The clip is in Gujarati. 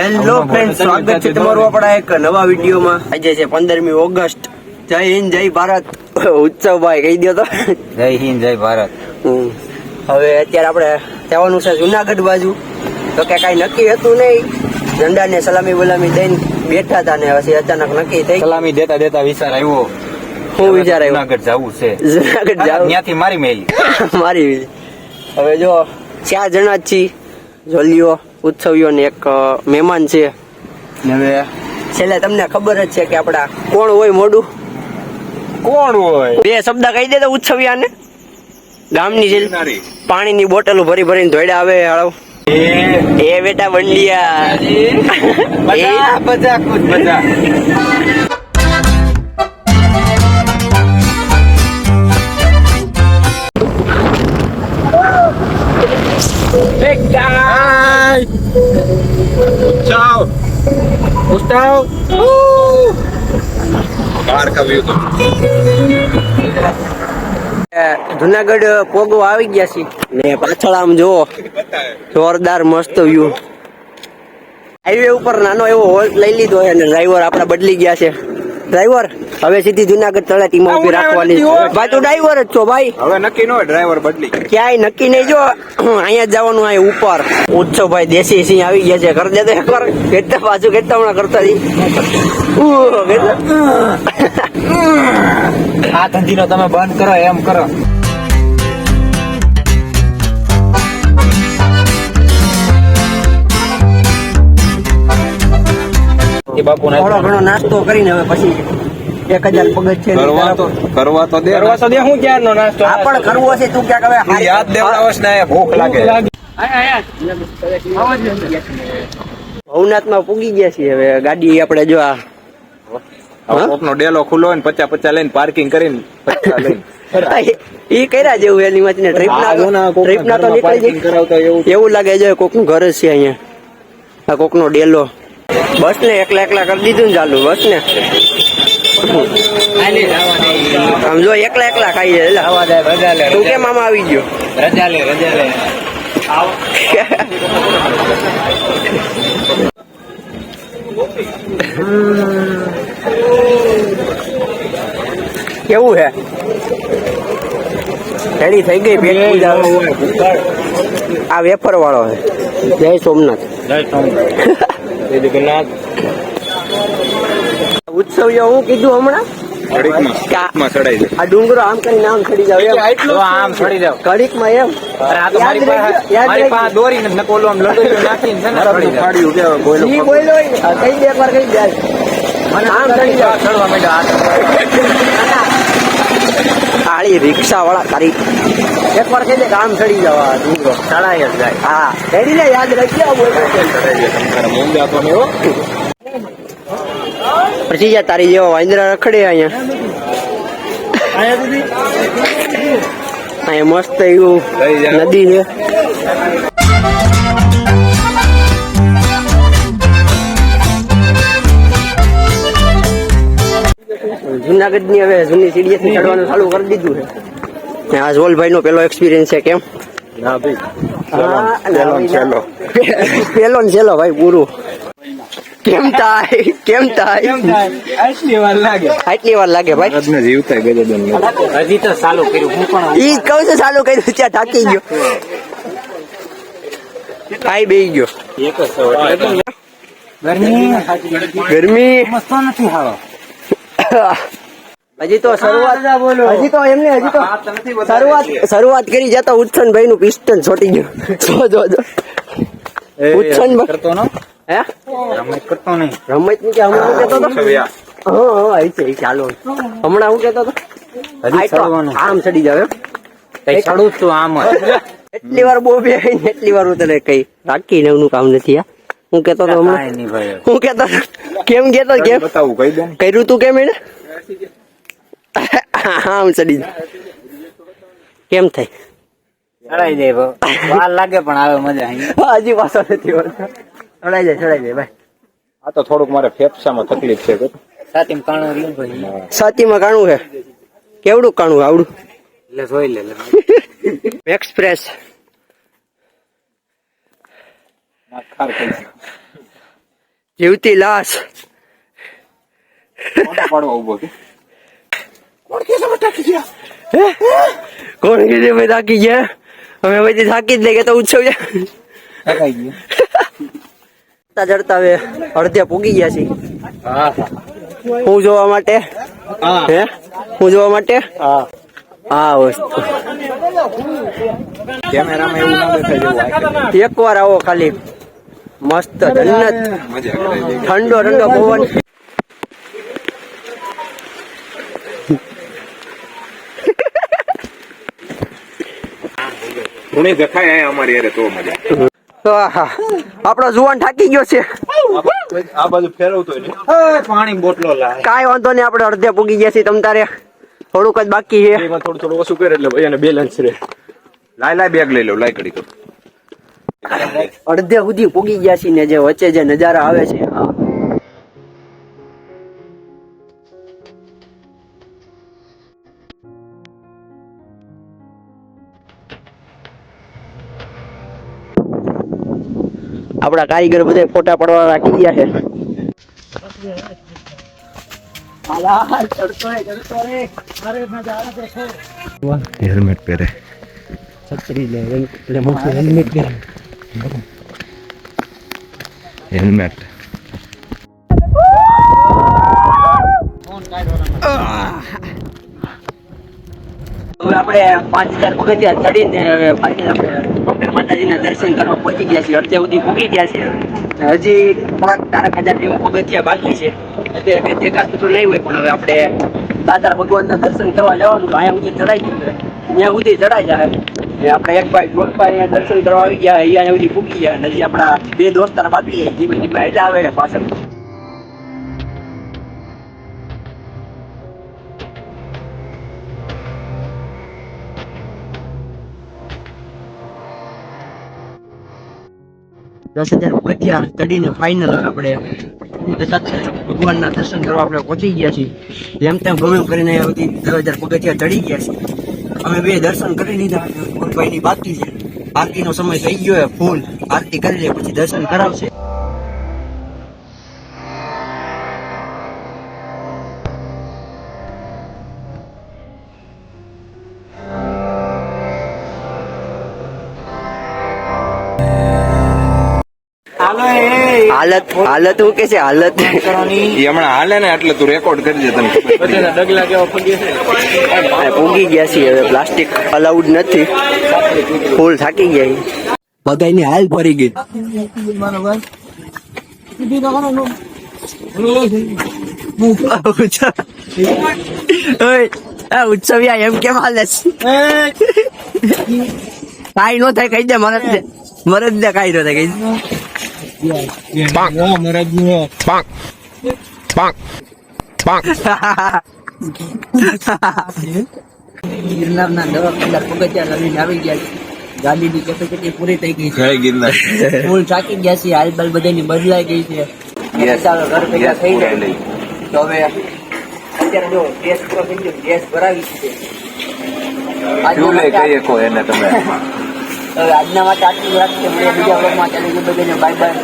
હેલો ફ્રેન્ડ, સ્વાગત છે તમારું આપણા એક નવા વિડીયોમાં. આજે છે 15મી ઓગસ્ટ. જય હિન્દ જય ભારત. ઉત્સવભાઈ કહી દો તો. જય હિન્દ જય ભારત. હવે અત્યારે આપણે જવાનું છે જુનાગઢ બાજુ. તો કે કઈ નક્કી હતું નહીં, ઝંડા ને સલામી બલામી દઈને બેઠા હતા ને પછી અચાનક નક્કી થઈ. સલામી દેતા દેતા વિચાર આવ્યો. શું વિચાર આવ્યો? જુનાગઢ જવું છે. જુનાગઢ જવું. ત્યાંથી મારી મેલી મારી. હવે જો 4 જણા જ છીએ. જોલિયો ઉત્સવીઓ ને એક મહેમાન છે. હવે છેલ્લે તમને ખબર જ છે કે આપડા કોણ હોય મોઢું, કોણ હોય? 2 શબ્દ કહી દે તો ઉત્સવિયાને. ગામની છે પાણીની બોટલો ભરી ભરીને ધોઈડા આવે. હળવ એ બેટા બંડિયા બધા ખુદ બધા. જુનાગઢ પોગો આવી ગયા છે ને પાછળ આમ જુઓ જોરદાર મસ્ત વ્યૂ. હાઈવે ઉપર નાનો એવો હોલ્ટ લઈ લીધો છે અને ડ્રાઈવર આપડા બદલી ગયા છે. ડ્રાઈવર હવે સીધી જુનાગઢ તળેટીમાં ઉભી રાખવાની. ભાઈ તું ડ્રાઈવર જ છો ભાઈ? હવે નક્કી ન હોય, ડ્રાઈવર બદલી ક્યાંય નક્કી નહીં. જો અહીંયા જ જવાનું અહીં ઉપર. ઉત્સવભાઈ દેશી સિંહ આવી ગયા છે. કરી દે તો એકવાર. કેટલા પાછું કેટલા હમણાં કરતા આ ધંધીનો તમે બંધ કરો એમ કરો. બાપુ થોડો ઘણો નાસ્તો કરીને હવે પછી 1000 પગથિયા કરવા તો દે. હું ક્યારનો નાસ્તો આ પણ કરવો છે. તું ક્યાંક હવે યાદ દેવડાવસ ને ભૂખ લાગે. ભવનાથમાં પૂગી ગયા છીએ. હવે ગાડી આપણે જો આ કોકનો ડેલો ખુલ્લો હોય ને 50 લઈને પાર્કિંગ કરીને 50 લઈને ઈ કર્યા જેવું એની માંથી ટ્રીપ ના તો નીકળી જાય એવું લાગે છે. કોકનું ઘર જ છે અહીંયા. આ કોકનો ડેલો. બસ ને એકલા કરી દીધું ને ચાલુ. બસ ને આમ જો એકલા ખાઈ જાય. તું કેમ આમાં આવી ગયો? રજા લે કેવું હે? રેડી થઈ ગઈ પેટ પૂજા. આ વેફર વાળો છે. જય સોમનાથ. ઉત્સવીઓ હું કીધું હમણાં આ ડુંગરો આમ કરીને આમ ચડી જાવ. આમ ચડી જાવ કડીકમાં એમ. દોરી ને કોલો આમ લડો નાખીને કઈ દે એકવાર કઈ જાય આમ ચડી જાવ. ચડવા માંડ્યા. કાળી રિક્ષા વાળા તારી એકવાર કહી દે કે આમ ચડી જાવ. આ ડુંગરો ચડાય જ જાય. હા રેડી ને યાદ રાખજો. પછી જા તારી જેવા વાંદરા રખડે અહીંયા. અહીંયા મસ્ત એવું નદી છે. જુનાગઢ ની હવે જૂની સીડીએ થી ચડવાનું ચાલુ કરી દીધું છે. આ જોલભાઈ નો પેલો એક્સપિરિયન્સ છે. કેમ? પેલો ને છેલ્લો ભાઈ પૂરું. કેમ થાય આટલી વાર લાગે ભાઈ? હજી તો ચાલુ કર્યું. હું પણ ઈ કહું છું ચાલુ કર્યું ત્યાં ટાકી ગયો. ખાઈ બેસી ગયો. ગરમી નથી હારો. હજી તો શરૂઆત કરી જતા ઉત્સનભાઈ નું પિસ્ટન છોટી ગયું. જો ઉત્સનભાઈ કરતો ન હે રમત કરતો નહીં. રમત ની કે હમણાં હું કેતો હતો. ચાલો હમણાં હું કેતો હતો આમ ચડી જાવ. કઈ ચડું છું આમ જ. એટલી વાર બહુ બે એટલી વાર તને કઈ રાખી નું કામ નથી. હું કેતો હતો હમણાં. હું કેતો કેમ કેતો કેમ બતાવું કહી દઉં કર્યું તું કેમ એને આમ ચડી કેમ થાય? ચડાઈ જાય વાર લાગે પણ આવે મજા. હજી પાછો નથી વળતો. ચડાઈ જાય ભાઈ. આ તો થોડુંક મારે ફેફસામાં તકલીફ છે. સાતીમાં કાણું છે. કેવડું કાણું આવડું? એટલે જોઈ લે એક્સપ્રેસ જીવતી લાશ. ફોટો પાડવા ઉભો છે. કોણ કીધું ભાઈ થાકી ગયા? અમે પછી થાકી જ લઈ ગયા તો ઉત્સવ છે. થકાઈ ગયો. ચડતા હવે અડધે પૂગી ગયા છે. હા હું જોવા માટે હા હે હું જોવા માટે હા. આ વસ્તુ કેમેરામાં એવું ના દેખાય જેવું આ એક વાર આવો ખાલી મસ્ત જન્નત મજા કરે છે. ઠંડો ઠંડો પવન. ધૂણી દેખાય અહીંયા અમારી યારે તો મજા. તો આહા, આપણો જુવાન થાકી ગયો છે. આ બાજુ ફેરવતો પાણી બોટલો લાય. કાંઈ વાંધો નહીં, આપણે અડધે પૂગી ગયા છીએ. તમ તારે થોડુંક જ બાકી છે. એમાં થોડું થોડું ઓછું કરે એટલે ભાઈ એને બેલેન્સ રહે. લાય બેગ લઈ લો, લાય કરી તો. અડધે સુધી પૂગી ગયા છીએ ને જે વચ્ચે જે નજારા આવે છે હા. આપડા કારીગર બધા ફોટા પડવા રાખી ગયા છે. હેલ્મેટ પહેરે. છત્રી લે એટલે મોટું હેલ્મેટ પહેરે. હેલ્મેટ હવે આપણે 5000 પગથિયા ચડીને પાછી આપણે માતાજીના દર્શન કરવા પહોંચી ગયા છીએ. અડધે સુધી પૂગી ગયા છે. હજી 4000 જેવા પગથિયા બાકી છે. અત્યારે કઈ દેખાતું તો નહીં હોય, પણ હવે આપણે દાદા ભગવાનના દર્શન કરવા જવાનું. અહીંયા સુધી ચડાઈ ગયું છે, ત્યાં સુધી ચડાઈ જાય. આપણે એક ભાઈ જોગભાઈ દર્શન કરવા આવી ગયા, અહીંયા સુધી પૂગી ગયા. હજી આપણા 2 દોસ્તાર બાકી છે. ધીમે ધીમે એટલે આવે પાછળ. દસ 10,000 પગથિયા ચડીને ફાઇનલ આપણે ભગવાનના દર્શન કરવા આપણે પહોંચી ગયા છીએ. જેમ તેમ ગમે કરીને સુધી 10,000 પગથિયા ચડી ગયા છે. અમે 2 દર્શન કરી લીધા. ભાઈની બાકી છે. આરતીનો સમય થઈ ગયો ફૂલ. આરતી કરી લે પછી દર્શન કરાવશે. હાલત હું કે છે હાલત એ હમણાં હાલે ને એટલે તું રેકોર્ડ કરી દે. તને બધાના ડગલા કેવા પગે છે. પૂગી ગયા છીએ. હવે પ્લાસ્ટિક અલાઉડ નથી. ફૂલ થાકી ગયા. બધાની હાલ ભરી ગઈ. ઉત્સવિયા એમ કેમ હાલે છે? કાઈ નો થાય કહી દે. મરદ દે કાઈ નો થાય કહી દે. ગિરનારના દવા કલાક પગથિયા લઈને આવી ગયા છે. ગાડીની કેપેસિટી પૂરી થઈ ગઈ છે. ગિરનાર ફૂલ થાકી ગયા છે. હાલબાલ બધાની બદલાઈ ગઈ છે. ચાલો ઘર ભેગા થઈ જાય. તો હવે અત્યારે જો ગેસ પૂરો થઈ ગયો. ગેસ ભરાવી છે. એને તમે હવે આજના માટે આટલું રાખીએ. બીજા વ્લોગમાં ચાલી બધાને બાય બાય.